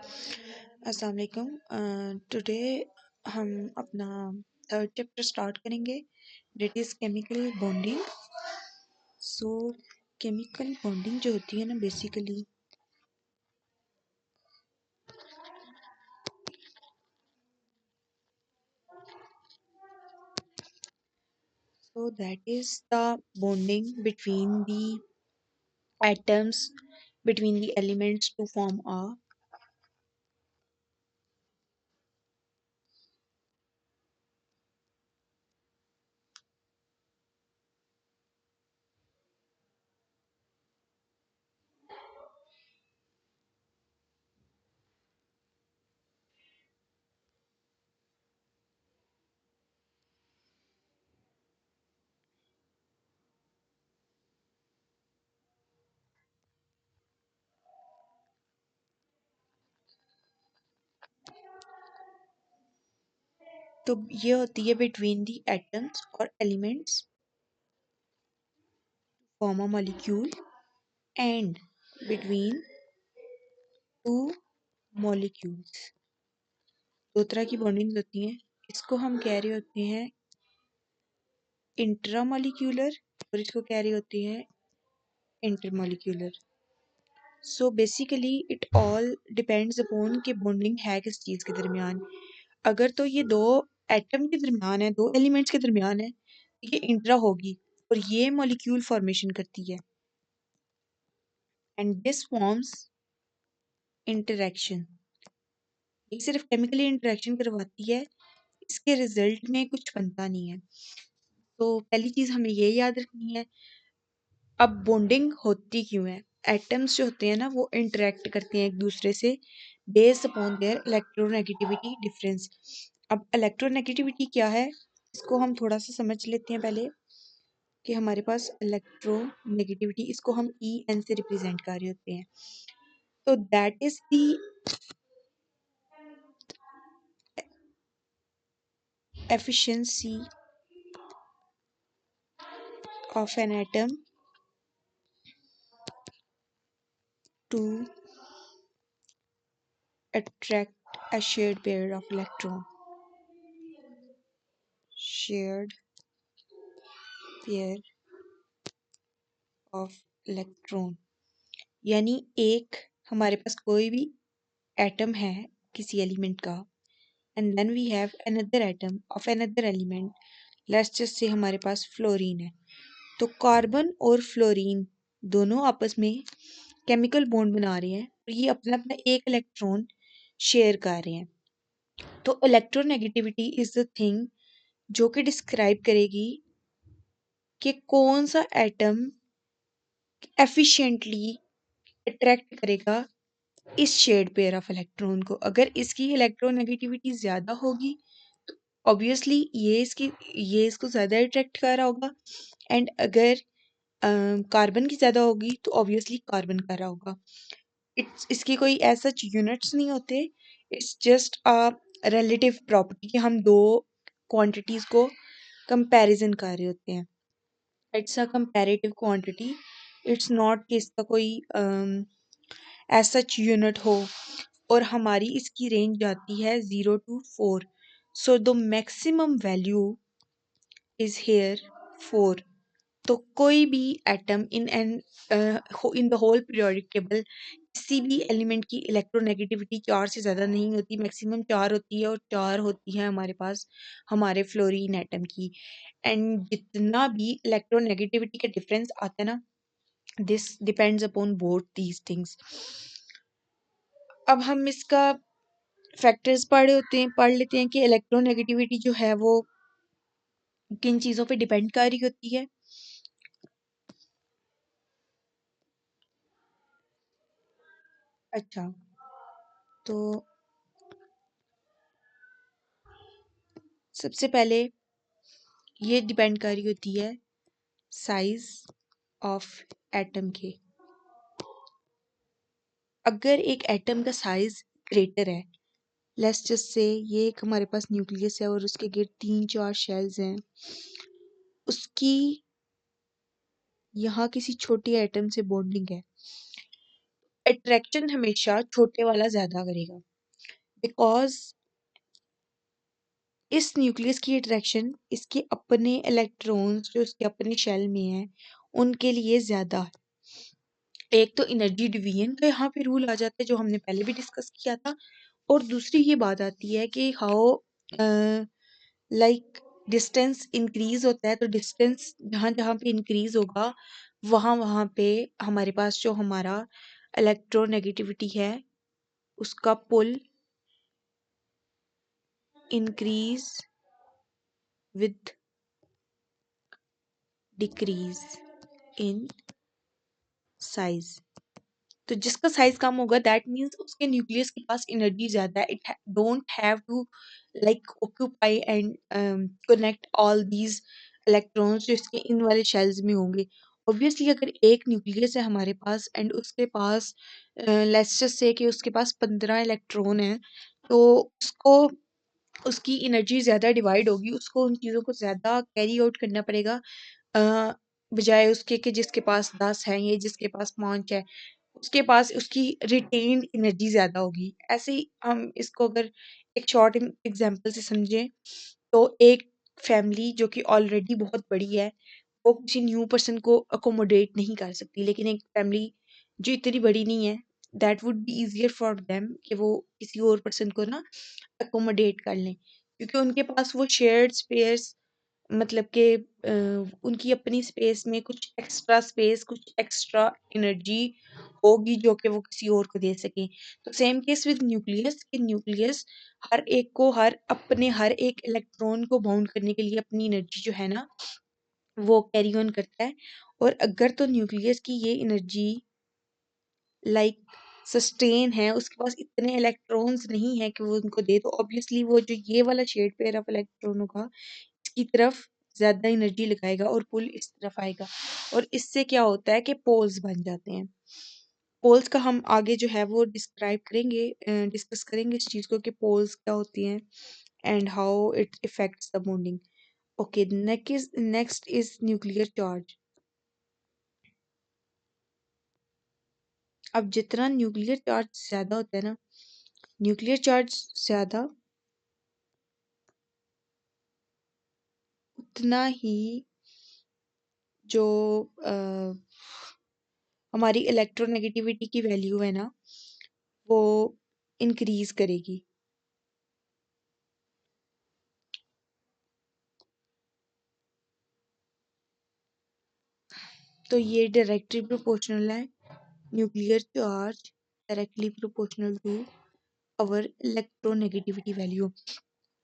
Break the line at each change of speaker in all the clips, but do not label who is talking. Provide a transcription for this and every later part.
अस्सलाम वालेकुम। टुडे हम अपना थर्ड चैप्टर स्टार्ट करेंगे, that is chemical bonding. So chemical bonding जो होती है ना, basically so that is the bonding between the atoms, between the elements to form a तो ये होती है बिटवीन द एटम्स और elements form a molecule and between two molecules. दो तरह की बॉन्डिंग्स होती हैं, इसको हम कह रहे होते हैं इंट्रामॉलिक्यूलर और इसको कह रही होती है intermolecular. So basically it all depends upon कि बॉन्डिंग है किस चीज़ के दरमियान। अगर तो ये दो एटम के दरमियान है, दो एलिमेंट्स के दरमियान है, ये इंट्रा होगी और ये मॉलिक्यूल फॉर्मेशन करती है एंड दिस फॉर्म्स इंटरेक्शन। ये सिर्फ केमिकली इंटरेक्शन करवाती है, इसके रिजल्ट में कुछ बनता नहीं है। तो पहली चीज़ हमें ये याद रखनी है। अब बॉन्डिंग होती क्यों है? एटम्स जो होते हैं ना, वो इंटरेक्ट करते हैं एक दूसरे से based upon their electronegativity difference. अब इलेक्ट्रोनेगेटिविटी क्या है, इसको हम थोड़ा सा समझ लेते हैं पहले कि हमारे पास इलेक्ट्रोनेगेटिविटी, इसको हम ई एन से रिप्रेजेंट कर रहे होते हैं। तो that is the efficiency of an atom to attract a shared pair of electron, shared pair of electron। यानी एक हमारे पास कोई भी एटम है किसी एलिमेंट का and then we have another atom of another element. Let's just say हमारे पास फ्लोरीन है, तो कार्बन और फ्लोरीन दोनों आपस में केमिकल बॉन्ड बना रहे हैं और ये अपना अपना एक इलेक्ट्रॉन शेयर कर रहे हैं। तो इलेक्ट्रोनेगेटिविटी इज द थिंग जो कि डिस्क्राइब करेगी कि कौन सा एटम एफिशिएंटली अट्रैक्ट करेगा इस शेड पेयर ऑफ इलेक्ट्रॉन को। अगर इसकी इलेक्ट्रोनेगेटिविटी ज़्यादा होगी तो ऑब्वियसली ये इसको ज़्यादा अट्रैक्ट कर रहा होगा, एंड अगर कार्बन की ज़्यादा होगी तो ऑब्वियसली कार्बन कर रहा होगा। इसकी कोई ऐसा यूनिट्स नहीं होते, it's just a relative property कि हम दो क्वांटिटीज़ को कंपैरिजन कर रहे होते हैं। It's a comparative quantity, it's not कि इसका कोई ऐसा यूनिट हो। और हमारी इसकी रेंज जाती है 0 to 4। So the maximum value is here 4। तो कोई भी atom in the whole periodic table, किसी भी एलिमेंट की इलेक्ट्रोनेगेटिविटी 4 से ज़्यादा नहीं होती, मैक्सिमम 4 होती है और 4 होती है हमारे पास हमारे फ्लोरीन एटम की। एंड जितना भी इलेक्ट्रोनेगेटिविटी का डिफरेंस आता है ना, this depends upon both these things. अब हम इसका फैक्टर्स पढ़ लेते हैं कि इलेक्ट्रोनेगेटिविटी जो है वो किन चीज़ों पे डिपेंड कर रही होती है। अच्छा, तो सबसे पहले ये डिपेंड कर रही होती है साइज ऑफ एटम के। अगर एक एटम का साइज ग्रेटर है, लेट्स जस्ट से ये एक हमारे पास न्यूक्लियस है और उसके गिर्द 3-4 शेल्स हैं, उसकी यहाँ किसी छोटी एटम से बॉन्डिंग है, अट्रैक्शन हमेशा छोटे वाला ज़्यादा करेगा, बिकॉज़ इस न्यूक्लियस की अट्रैक्शन इसके अपने इलेक्ट्रॉन्स जो इसके अपने शेल में हैं, उनके लिए ज़्यादा है। एक तो एनर्जी डिवीजन का यहाँ पे रूल आ जाता है जो हमने पहले भी डिस्कस किया था, और दूसरी ये बात आती है कि हाउ लाइक डिस्टेंस इंक्रीज होता है, तो डिस्टेंस जहाँ जहाँ पे इंक्रीज होगा वहाँ वहाँ पे हमारे पास जो हमारा इलेक्ट्रोनेगेटिविटी है उसका pull increase with decrease in size. तो जिसका साइज कम होगा दैट मीन्स उसके न्यूक्लियस के पास एनर्जी ज्यादा है, it don't have to like occupy and connect all these electrons जो इसके इन वाले शेल्स में होंगे। ऑब्वियसली अगर एक न्यूक्लियस है हमारे पास एंड उसके पास लेट्स जस्ट से कि उसके पास 15 इलेक्ट्रॉन है, तो उसको उसकी एनर्जी ज़्यादा डिवाइड होगी, उसको उन चीज़ों को ज़्यादा कैरी आउट करना पड़ेगा अ, बजाय उसके कि जिसके पास 10 है या जिसके पास 5 है, उसके पास उसकी रिटेन्ड एनर्जी ज़्यादा होगी। ऐसे ही हम इसको अगर एक शॉर्ट एग्जांपल से समझें, तो एक फैमिली जो कि ऑलरेडी बहुत बड़ी है, वो किसी न्यू पर्सन को अकोमोडेट नहीं कर सकती, लेकिन एक फैमिली जो इतनी बड़ी नहीं है, that would be easier for them कि वो किसी और पर्सन को ना अकोमोडेट कर लें, क्योंकि उनके पास वो शेयर्ड स्पेस मतलब कि उनकी अपनी स्पेस में कुछ एक्स्ट्रा स्पेस, कुछ एक्स्ट्रा एनर्जी होगी जो कि वो किसी और को दे सकें। तो सेम केस विद न्यूक्लियस, कि न्यूक्लियस हर एक को हर एक इलेक्ट्रॉन को बाउंड करने के लिए अपनी एनर्जी जो है ना वो कैरी ऑन करता है। और अगर तो न्यूक्लियस की ये एनर्जी लाइक सस्टेन है, उसके पास इतने इलेक्ट्रॉन्स नहीं है कि वो उनको दे, तो ऑब्वियसली वो जो ये वाला शेड पेयर ऑफ इलेक्ट्रॉन होगा इसकी तरफ ज़्यादा एनर्जी लगाएगा और पुल इस तरफ आएगा, और इससे क्या होता है कि पोल्स बन जाते हैं। पोल्स का हम आगे जो है वो डिस्क्राइब करेंगे, डिस्कस करेंगे इस चीज़ को कि पोल्स क्या होती हैं and how it effects the bonding. Okay, next is nuclear charge. अब जितना न्यूक्लियर चार्ज ज़्यादा होता है ना, न्यूक्लियर चार्ज ज़्यादा उतना ही जो हमारी इलेक्ट्रोनेगेटिविटी की वैल्यू है ना वो इंक्रीज करेगी। तो ये डायरेक्टली प्रोपोर्शनल है, nuclear charge directly proportional to our electronegativity value.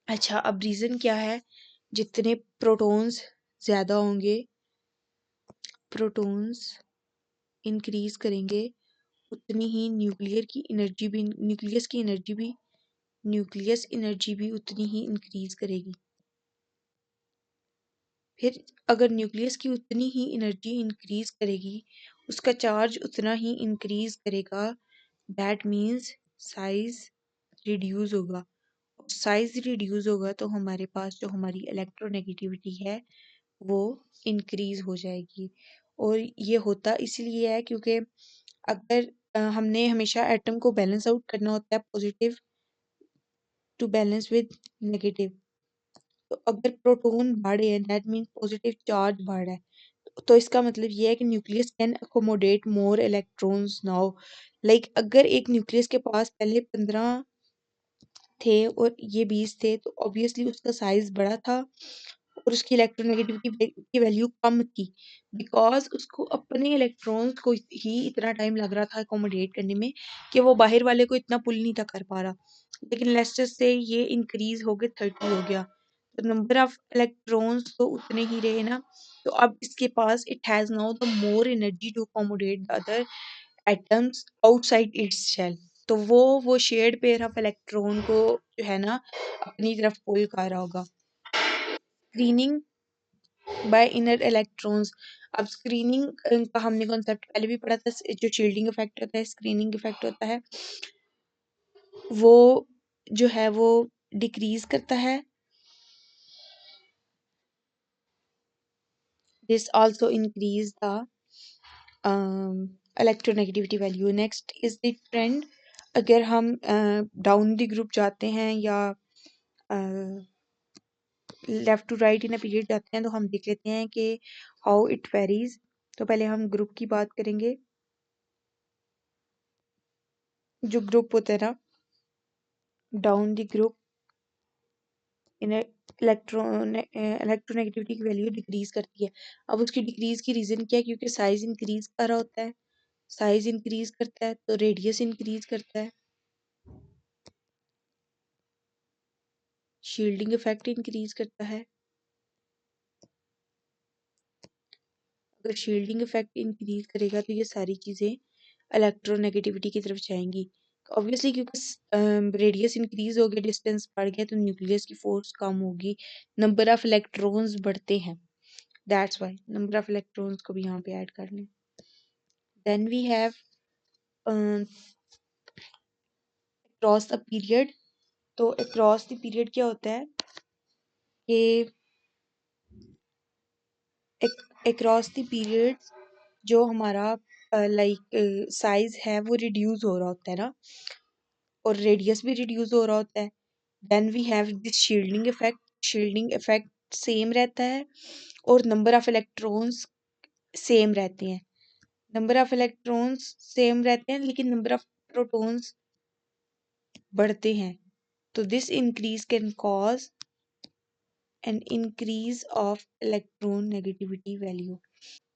अच्छा, अब रीज़न क्या है? जितने प्रोटॉन्स ज़्यादा होंगे, प्रोटॉन्स इंक्रीज करेंगे, उतनी ही न्यूक्लियस एनर्जी भी उतनी ही इंक्रीज करेगी। फिर अगर न्यूक्लियस की उतनी ही एनर्जी इंक्रीज करेगी, उसका चार्ज उतना ही इंक्रीज करेगा, दैट मीन्स साइज रिड्यूस होगा। साइज रिड्यूस होगा तो हमारे पास जो हमारी इलेक्ट्रोनेगेटिविटी है वो इंक्रीज हो जाएगी। और ये होता इसलिए है क्योंकि अगर हमने हमेशा एटम को बैलेंस आउट करना होता है, positive to balance with negative. तो अगर प्रोटॉन बढ़े हैं दैट मीन पॉजिटिव चार्ज बढ़ रहा है, तो इसका मतलब ये है कि nucleus can accommodate more electrons now. Like अगर एक न्यूक्लियस के पास पहले 15 थे और ये 20 थे, तो ऑब्वियसली उसका साइज बड़ा था और उसकी इलेक्ट्रोनेगेटिविटी की वैल्यू कम थी, बिकॉज उसको अपने इलेक्ट्रॉन्स को ही इतना टाइम लग रहा था अकोमोडेट करने में कि वो बाहर वाले को इतना पुल नहीं था कर पा रहा। लेकिन लेट्स जस्ट से ये इंक्रीज हो गया 30 हो गया, तो नंबर ऑफ इलेक्ट्रॉन्स तो उतने ही रहे ना। तो अब इसके पास it has now the more energy to accommodate the other atoms outside its shell. तो वो शेयर्ड पेयर ऑफ इलेक्ट्रॉन को जो है ना अपनी तरफ पुल कर रहा होगा। Screening bye inner electrons. अब स्क्रीनिंग का हमने कॉन्सेप्ट पहले भी पढ़ा था, जो शील्डिंग इफेक्ट होता है, स्क्रीनिंग इफेक्ट होता है, वो जो है वो डिक्रीज करता है। This also increase the electronegativity value. Next is the trend. अगर हम डाउन द ग्रुप जाते हैं या left to right in a period जाते हैं तो हम देख लेते हैं कि हाउ इट वेरीज। तो पहले हम ग्रुप की बात करेंगे। जो ग्रुप होता है ना, down the group in electronegativity की वैल्यू डिक्रीज करती है। अब उसकी डिक्रीज की रीजन क्या है? क्योंकि साइज इंक्रीज कर रहा होता है। साइज इंक्रीज करता है तो रेडियस इंक्रीज करता है, शील्डिंग इफेक्ट इंक्रीज करता है। अगर शील्डिंग इफेक्ट इंक्रीज करेगा तो ये सारी चीजें इलेक्ट्रोनेगेटिविटी की तरफ जाएंगी। ऑब्वियसली क्योंकि रेडियस इंक्रीज हो गया, डिस्टेंस बढ़ गया, तो न्यूक्लियस की फोर्स कम होगी, नंबर ऑफ इलेक्ट्रॉन्स बढ़ते हैं। That's why number of electrons को भी यहाँ पे ऐड कर लें। Then we have across the period. तो अक्रॉस द पीरियड क्या होता है कि अक्रॉस द पीरियड जो हमारा साइज है वो रिड्यूस हो रहा होता है ना, और रेडियस भी रिड्यूस हो रहा होता है। Then we have this shielding effect. Shielding effect same रहता है और नंबर ऑफ इलेक्ट्रॉन्स सेम रहते हैं। नंबर ऑफ इलेक्ट्रॉन्स सेम रहते हैं लेकिन नंबर ऑफ प्रोटॉन्स बढ़ते हैं। तो this increase can cause an increase of electron negativity value.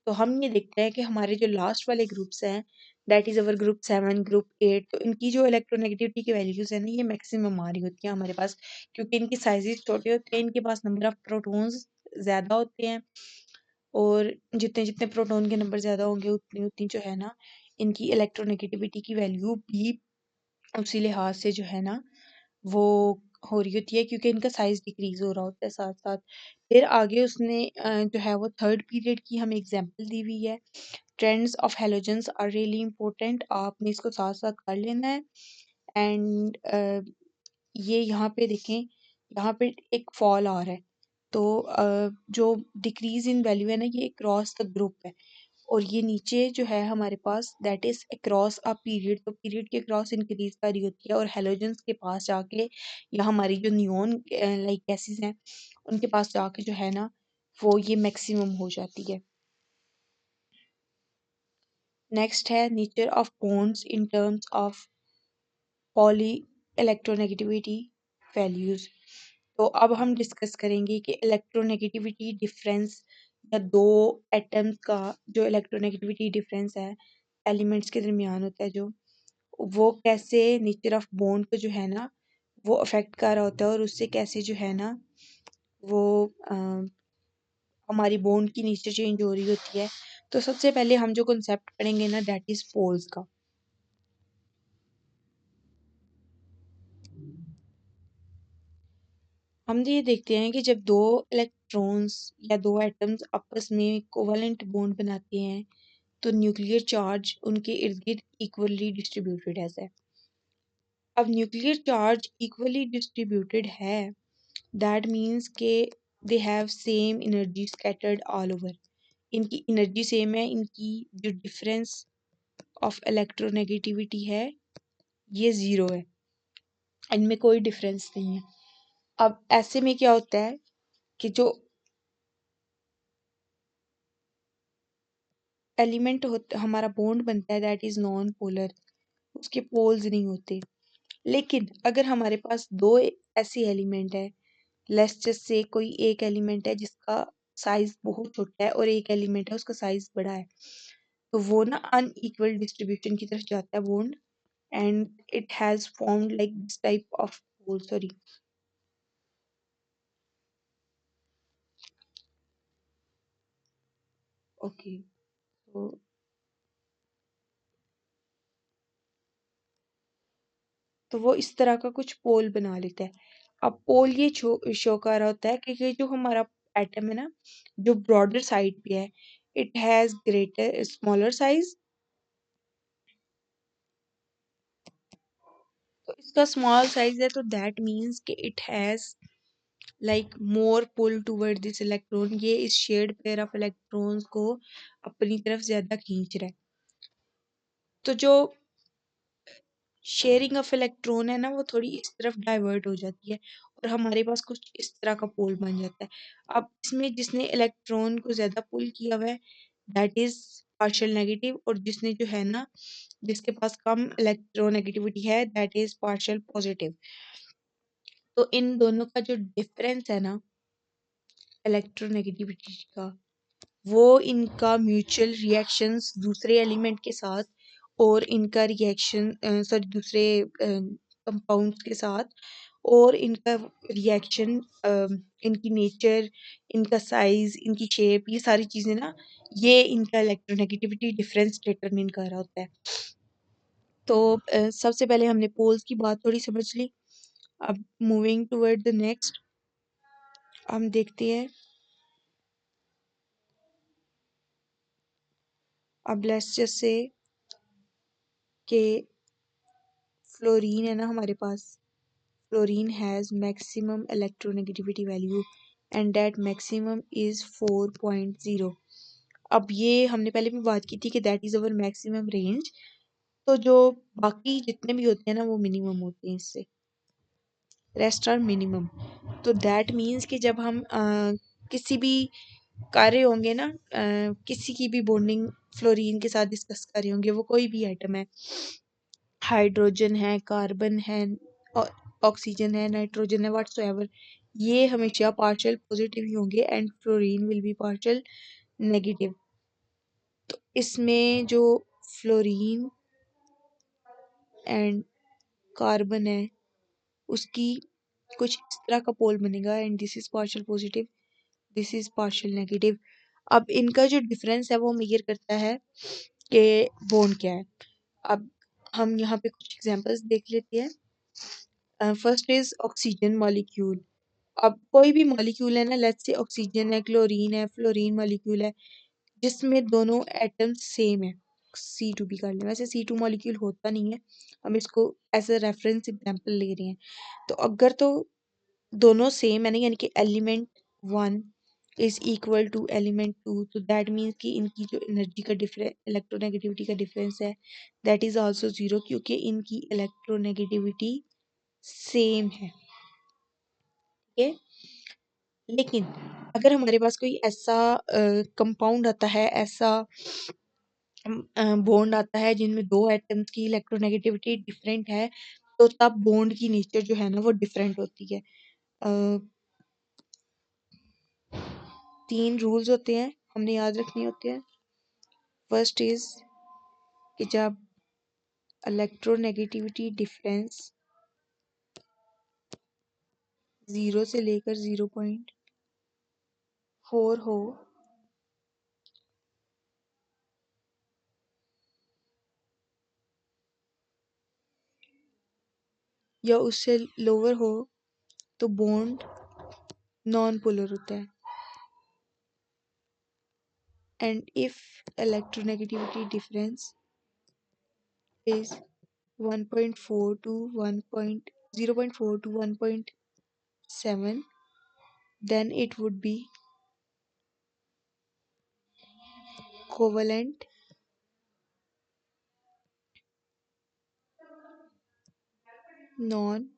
तो हम ये देखते हैं कि हमारे जो लास्ट वाले ग्रुप्स हैं, that is our group 7, group 8, तो इनकी जो इलेक्ट्रोनेगेटिविटी की वैल्यूज है ना, ये मैक्सिमम आ रही होती है हमारे पास, क्योंकि इनकी साइजेस छोटे होते हैं, इनके पास नंबर ऑफ प्रोटॉन्स ज़्यादा होते हैं, और जितने जितने प्रोटॉन के नंबर ज़्यादा होंगे उतनी उतनी जो है ना इनकी इलेक्ट्रोनेगेटिविटी की वैल्यू भी उसी लिहाज से जो है ना वो हो रही होती है, क्योंकि इनका साइज डिक्रीज हो रहा होता है साथ साथ। फिर आगे उसने जो है वो थर्ड पीरियड की हमें एग्जांपल दी हुई है। Trends of halogens are really important, आपने इसको साथ साथ कर लेना है। एंड ये यहाँ पे देखें, यहाँ पे एक फॉल आ रहा है, तो जो डिक्रीज इन वैल्यू है ना, ये क्रॉस द ग्रुप है, और ये नीचे जो है हमारे पास that is across a period, तो पीरियड के क्रॉस इंक्रीज कर रही होती है, और हेलोजेंस के पास जाके या हमारी जो नियॉन गैसेस हैं उनके पास जाके जो है ना वो ये मैक्सिमम हो जाती है। नेक्स्ट है nature of bonds in terms of poly electronegativity values. तो अब हम डिस्कस करेंगे कि इलेक्ट्रोनेगेटिविटी डिफरेंस या दो एटम्स का जो इलेक्ट्रोनेगेटिविटी डिफरेंस है एलिमेंट्स के दरमियान होता है, जो वो कैसे नेचर ऑफ बॉन्ड को जो है ना वो अफेक्ट कर रहा होता है, और उससे कैसे जो है ना वो हमारी बॉन्ड की नेचर चेंज हो रही होती है। तो सबसे पहले हम जो कॉन्सेप्ट पढ़ेंगे ना दैट इज पोल्स का। हम ये देखते हैं कि जब दो इलेक्ट्रॉन्स या दो एटम्स आपस में कोवलेंट बॉन्ड बनाते हैं तो न्यूक्लियर चार्ज उनके इर्द गिर्द इक्वली डिस्ट्रीब्यूटेड है। अब न्यूक्लियर चार्ज इक्वली डिस्ट्रीब्यूटेड है, दैट मीन्स के they have same energy scattered all over. इनकी एनर्जी सेम है, इनकी जो डिफरेंस ऑफ इलेक्ट्रोनेगेटिविटी है ये ज़ीरो है, इनमें कोई डिफरेंस नहीं है। अब ऐसे में क्या होता है कि जो एलिमेंट होता हमारा बॉन्ड बनता है दैट इज नॉन पोलर, उसके पोल्स नहीं होते। लेकिन अगर हमारे पास दो ऐसे एलिमेंट है, लेट्स जस्ट से कोई एक एलिमेंट है जिसका साइज बहुत छोटा है और एक एलिमेंट है उसका साइज बड़ा है, तो वो ना अनइक्वल डिस्ट्रीब्यूशन की तरफ जाता है bond, and it has formed like this type of pole, sorry. Okay, तो वो इस तरह का कुछ पोल बना लेता है। अब पोल ये शो कर रहा होता है कि ये जो हमारा एटम है ना जो ब्रॉडर साइड पे है, it has greater smaller size. तो इसका स्मॉल साइज है तो दैट मीन्स कि it has like more pull toward this electron, ये इस शेड पेयर ऑफ इलेक्ट्रॉन्स को अपनी तरफ ज्यादा खींच रहा है। तो जो शेयरिंग ऑफ इलेक्ट्रॉन है ना वो थोड़ी इस तरफ डाइवर्ट हो जाती है और हमारे पास कुछ इस तरह का पोल बन जाता है। अब इसमें जिसने इलेक्ट्रॉन को ज्यादा पुल किया हुआ है दैट इज पार्शियल नेगेटिव, और जिसने जो है ना जिसके पास कम इलेक्ट्रोनेगेटिविटी है दैट इज पार्शियल पॉजिटिव। तो इन दोनों का जो डिफरेंस है ना इलेक्ट्रोनेगेटिविटी का, वो इनका म्यूचुअल रिएक्शंस दूसरे एलिमेंट के साथ और इनका रिएक्शन सॉरी दूसरे कंपाउंड्स के साथ और इनका रिएक्शन, इनकी नेचर, इनका साइज, इनकी शेप, ये सारी चीजें ना ये इनका इलेक्ट्रोनेगेटिविटी डिफरेंस डिटरमिन कर रहा होता है। तो सबसे पहले हमने पोल्स की बात थोड़ी समझ ली। अब मूविंग टुवर्ड द नेक्स्ट हम देखते हैं। अब लेट्स जस्ट से कि फ्लोरीन है ना हमारे पास, fluorine has maximum electronegativity value and that maximum is 4.0। अब ये हमने पहले भी बात की थी कि that is our maximum range. तो जो बाकी जितने भी होते हैं ना वो मिनिमम होते हैं, इससे रेस्ट आर मिनिमम। तो दैट मीन्स कि जब हम किसी भी कर रहे होंगे ना, किसी की भी बॉन्डिंग फ्लोरीन के साथ डिस्कस कर रहे होंगे, वो कोई भी आइटम है, हाइड्रोजन है, कार्बन है, ऑक्सीजन है, नाइट्रोजन है, व्हाटसोएवर, ये हमेशा पार्शियल पॉजिटिव ही होंगे and fluorine will be partial negative. तो इसमें जो फ्लोरीन एंड कार्बन है उसकी कुछ इस तरह का पोल बनेगा and this is partial positive, this is partial negative. अब इनका जो डिफरेंस है वो मेजर करता है कि बॉन्ड क्या है। अब हम यहाँ पे कुछ एग्जांपल्स देख लेते हैं। First is oxygen molecule. अब कोई भी मॉलिक्यूल है ना, लेट्स से ऑक्सीजन है, क्लोरीन है, फ्लोरीन मॉलिक्यूल है जिसमें दोनों एटम्स सेम है, C2 कर लें, वैसे C2 मॉलिक्यूल होता नहीं है, हम इसको एज अ रेफरेंस एग्जांपल ले रहे हैं। तो अगर तो दोनों सेम है ना, यानी कि element 1 is equal to element 2, तो दैट मीन्स कि इनकी जो एनर्जी का डिफरेंस, इलेक्ट्रोनेगेटिविटी का डिफरेंस है दैट इज आल्सो जीरो, क्योंकि इनकी इलेक्ट्रोनेगेटिविटी सेम है। ठीक है, लेकिन अगर हमारे पास कोई ऐसा कंपाउंड आता है, ऐसा बॉन्ड आता है जिनमें दो एटम्स की इलेक्ट्रोनेगेटिविटी डिफरेंट है, तो तब बॉन्ड की नेचर जो है ना वो डिफरेंट होती है। अ, 3 रूल्स होते हैं हमने याद रखने होते हैं। फर्स्ट इज कि जब इलेक्ट्रोनेगेटिविटी डिफरेंस 0 से लेकर 0.4 हो या उससे लोअर हो तो बॉन्ड नॉन पोलर होता है। And if electronegativity difference is 1.4 to 0.4 to 1.7, then it would be covalent non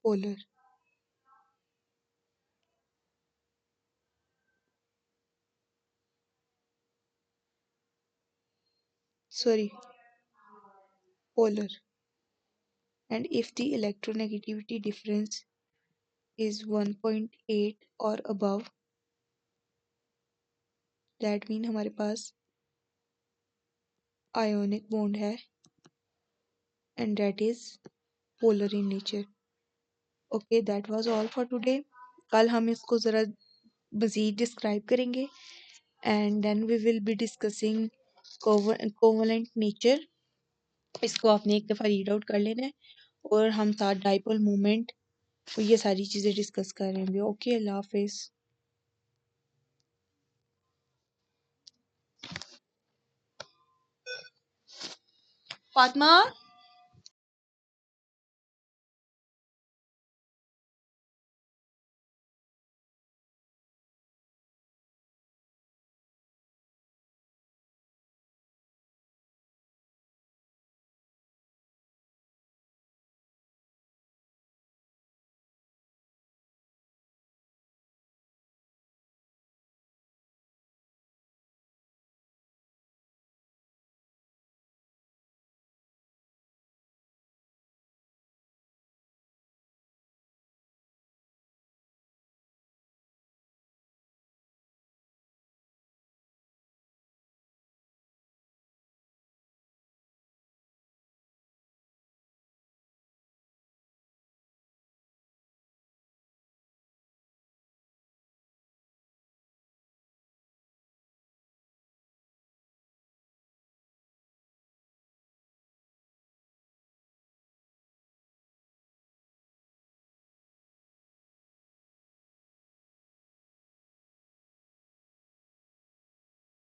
polar, sorry, polar. And if the electronegativity difference is 1.8 or above, that mean हमारे पास ionic bond है and that is polar in nature. Okay, that was all for today. कल हम इसको ज़रा मज़ीद describe करेंगे and then we will be discussing covalent nature. इसको आपने एक दफ़ा रीड आउट कर लेना है और हम साथ डाइपोल मूवमेंट और ये सारी चीज़ें डिस्कस करेंगे। ओके, अल्लाह हाफिज़। फातिमा।